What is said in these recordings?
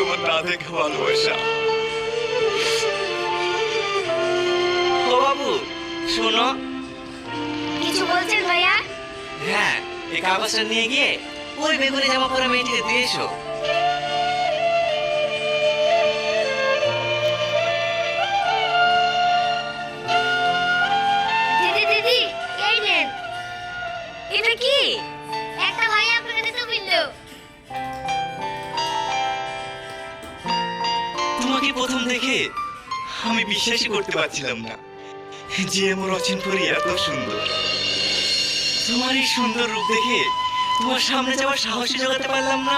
তোমার না দেখা ভালোবাসা। ও বাবু শোনো। কিছু বলছেন ভাইয়া? হ্যাঁ, এই কাগজটা নিয়ে গিয়ে ওই বেগুনি জামা পরা মেয়েটিকে দিয়ে এসো। দিদি দিদি এই নেন। এটা কি? একটা ভাইয়া আপনাকে দিতে বললো। তোমাকে প্রথম দেখে আমি বিশ্বাসই করতে পারছিলাম না যে আমার অচিনপুরি এত সুন্দর। তোমার এই সুন্দর রূপ দেখে তোমার সামনে যাওয়ার সাহসই জোগাতে পারলাম না।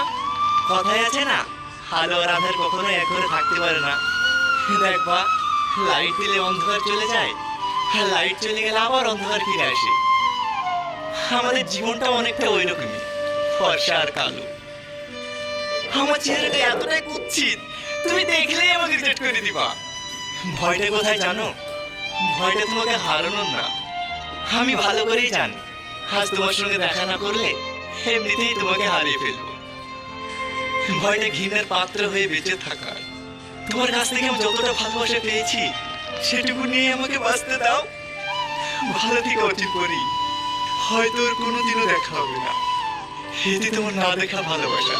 কথায় আছে না, আলো আর আধার কখনো এক ঘরে থাকতে পারে না। দেখবা, লাইট দিলে অন্ধকার চলে যায়, আর লাইট চলে গেলে আবার অন্ধকার ফিরে আসে। আমাদের জীবনটা অনেকটা ওই রকমই, ফর্সা আর কালো। আমার চেহারাটা এতটাই কুৎসিত, তুমি দেখলেই আমাকে রিজেক্ট করে দিবা। ভয়টা কোথায় জানো? ভয়টা তোমাকে হারানোর না। আমি ভালো করেই জানি আজ তোমার সঙ্গে দেখা না করলে এমনিতেই তোমাকে হারিয়ে ফেলবো। ভয়টা ঘৃণার পাত্র হয়ে বেঁচে থাকার। তোমার কাছ থেকে আমি যতটা ভালোবাসা পেয়েছি সেটুকু নিয়ে আমাকে বাঁচতে দাও। ভালো থেকে অচিন করি, হয়তো ওর কোনোদিনও দেখা হবে না। এটি তোমার না দেখা ভালোবাসা।